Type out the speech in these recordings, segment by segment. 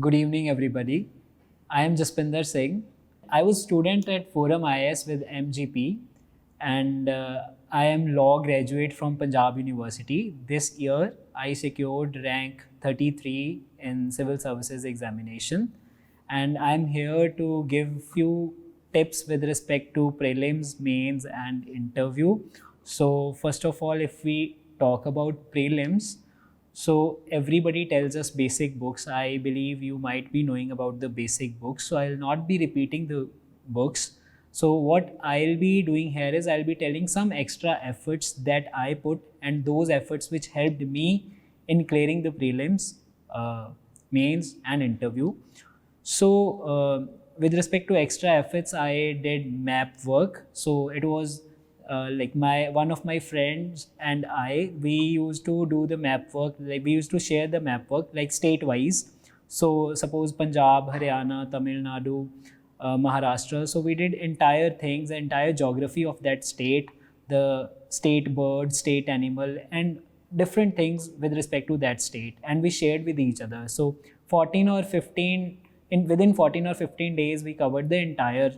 Good evening, everybody. I am Jaspinder Singh. I was student at Forum IAS with MGP, and I am law graduate from Punjab University. This year, I secured rank 33 in civil services examination, and I am here to give few tips with respect to prelims, mains, and interview. So, first of all, if we talk about prelims, so everybody tells us basic books. I believe you might be knowing about the basic books. So I'll not be repeating the books. So what I'll be doing here is I'll be telling some extra efforts that I put and those efforts which helped me in clearing the prelims, mains and interview. So with respect to extra efforts, I did map work. So it was like one of my friends and we used to do the map work. Like we used to share the map work like state wise. So suppose Punjab, Haryana, Tamil Nadu, Maharashtra. So we did entire things, the entire geography of that state, the state bird, state animal, and different things with respect to that state, and we shared with each other. So 14 or 15 within 14 or 15 days we covered the entire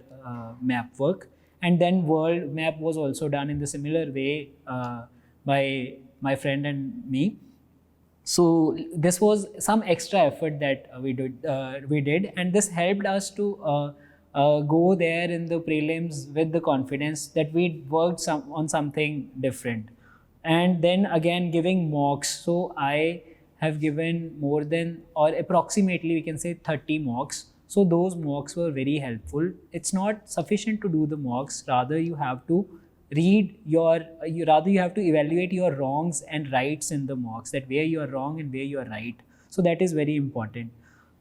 map work. And then world map was also done in the similar way by my friend and me. So this was some extra effort that we did, and this helped us to go there in the prelims with the confidence that we worked on something different. And then again giving mocks. So I have given more than, or approximately we can say 30 mocks. So those mocks were very helpful. It's not sufficient to do the mocks, rather you have to read you have to evaluate your wrongs and rights in the mocks, that where you are wrong and where you are right. So that is very important.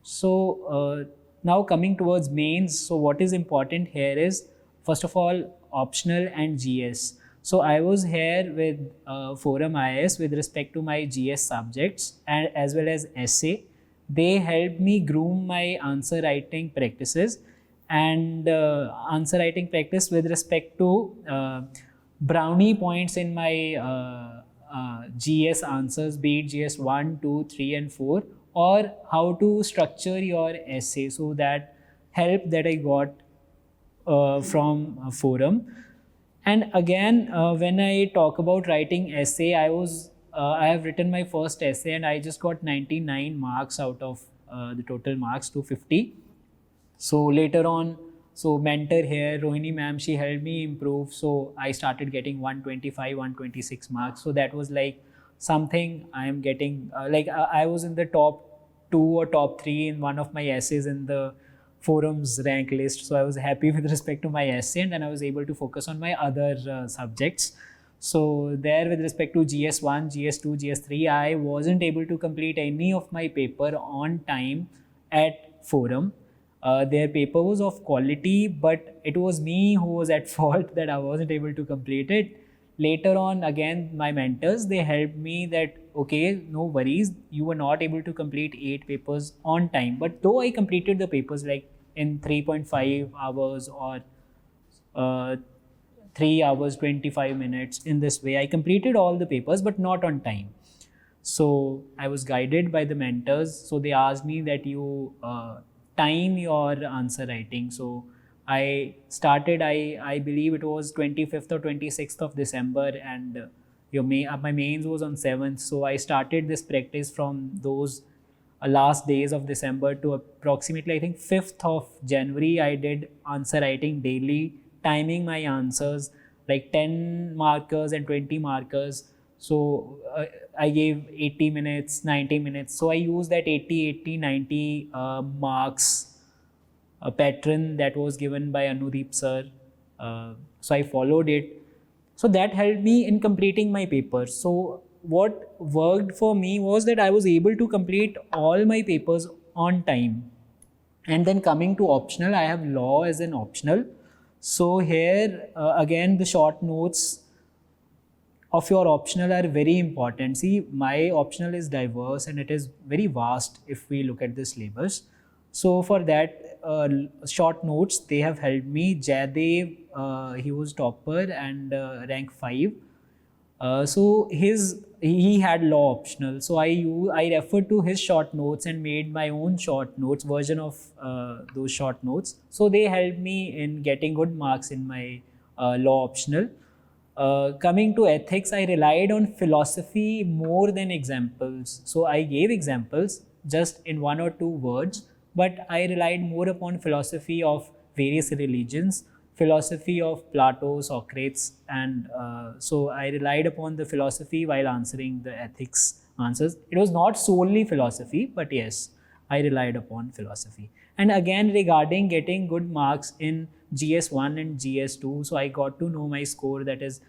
So now coming towards mains, so what is important here is first of all optional and GS. So I was here with Forum IAS with respect to my GS subjects and as well as essay. They helped me groom my answer writing practices and answer writing practice with respect to brownie points in my GS answers, be it GS 1, 2, 3 and 4, or how to structure your essay. So that help that I got from Forum. And again, when I talk about writing essay, I have written my first essay and I just got 99 marks out of the total marks, 250. So later on, so mentor here, Rohini ma'am, she helped me improve. So I started getting 125, 126 marks. So that was like something I am getting, I was in the top 2 or top 3 in one of my essays in the Forum's rank list. So I was happy with respect to my essay, and then I was able to focus on my other subjects. So there with respect to GS1, GS2, GS3, I wasn't able to complete any of my paper on time at Forum. Their paper was of quality, but it was me who was at fault that I wasn't able to complete it. Later on, again, my mentors, they helped me that, okay, no worries, you were not able to complete 8 papers on time. But though I completed the papers like in 3.5 hours or 3 hours, 25 minutes, in this way, I completed all the papers, but not on time. So I was guided by the mentors. So they asked me that you time your answer writing. So I started, I believe it was 25th or 26th of December, and my mains was on 7th. So I started this practice from those last days of December to approximately, I think, 5th of January. I did answer writing daily, timing my answers like 10 markers and 20 markers. So I gave 80 minutes, 90 minutes. So I used that 80, 90 marks a pattern that was given by Anudeep sir. So I followed it. So that helped me in completing my papers. So what worked for me was that I was able to complete all my papers on time. And then coming to optional, I have law as an optional. So here again the short notes of your optional are very important. See, my optional is diverse and it is very vast if we look at the syllabus. So for that, short notes, they have helped me. Jadev, he was topper and rank 5. So he had law optional. So I referred to his short notes and made my own short notes version of those short notes. So they helped me in getting good marks in my law optional. Coming to ethics, I relied on philosophy more than examples. So I gave examples just in 1 or 2 words, but I relied more upon philosophy of various religions, philosophy of Plato, Socrates, and so I relied upon the philosophy while answering the ethics answers. It was not solely philosophy, but yes, I relied upon philosophy. And again, regarding getting good marks in GS1 and GS2, so I got to know my score, that is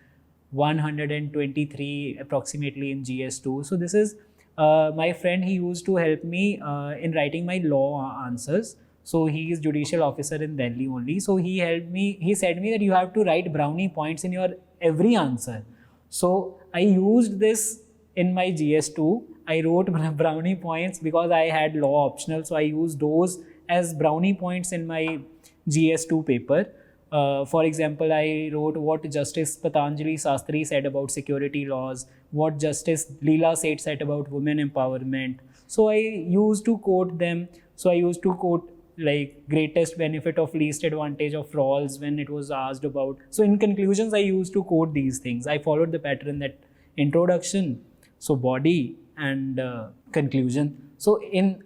123 approximately in GS2. So this is my friend, he used to help me in writing my law answers. So he is judicial officer in Delhi only. So he helped me, he said me that you have to write brownie points in your every answer. So I used this in my GS2. I wrote brownie points because I had law optional. So I used those as brownie points in my GS2 paper. For example, I wrote what Justice Patanjali Sastry said about security laws, what Justice Leela Seth said about women empowerment. So I used to quote them. So I used to quote like greatest benefit of least advantage of Rawls when it was asked about. So in conclusions, I used to quote these things. I followed the pattern that introduction, so body, and conclusion. So in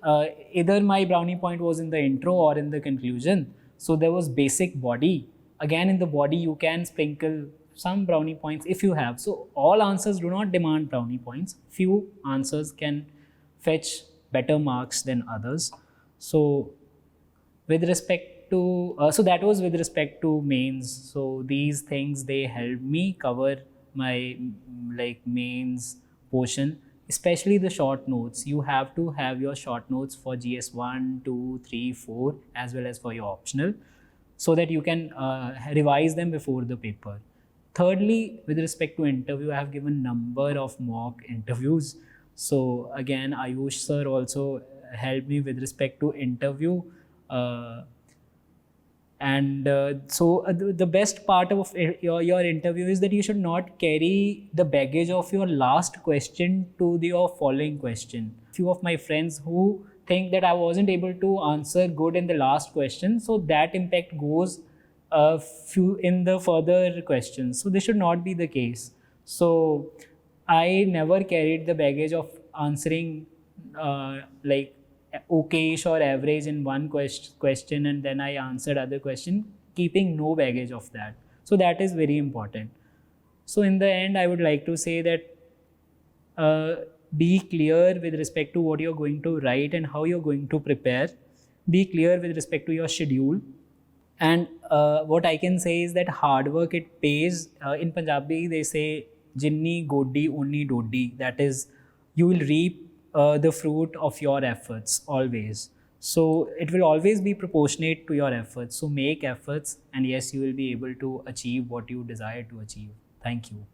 either my brownie point was in the intro or in the conclusion. So there was basic body. Again, in the body, you can sprinkle some brownie points if you have. So all answers do not demand brownie points. Few answers can fetch better marks than others. So with respect to, so that was with respect to mains. So these things, they helped me cover my like mains portion, especially the short notes. You have to have your short notes for GS1, 2, 3, 4, as well as for your optional, so that you can revise them before the paper. Thirdly, with respect to interview, I have given number of mock interviews. So again, Ayush sir also helped me with respect to interview. The best part of your interview is that you should not carry the baggage of your last question to your following question. Few of my friends who think that I wasn't able to answer good in the last question, so that impact goes few in the further questions. So this should not be the case. So I never carried the baggage of answering like okayish or average in one question and then I answered other question, keeping no baggage of that. So that is very important. So in the end, I would like to say that be clear with respect to what you're going to write and how you're going to prepare. Be clear with respect to your schedule. And what I can say is that hard work, it pays. In Punjabi, they say, Jinni Godi Onni Dodi. That is, you will reap the fruit of your efforts always. So it will always be proportionate to your efforts. So make efforts, and yes, you will be able to achieve what you desire to achieve. Thank you.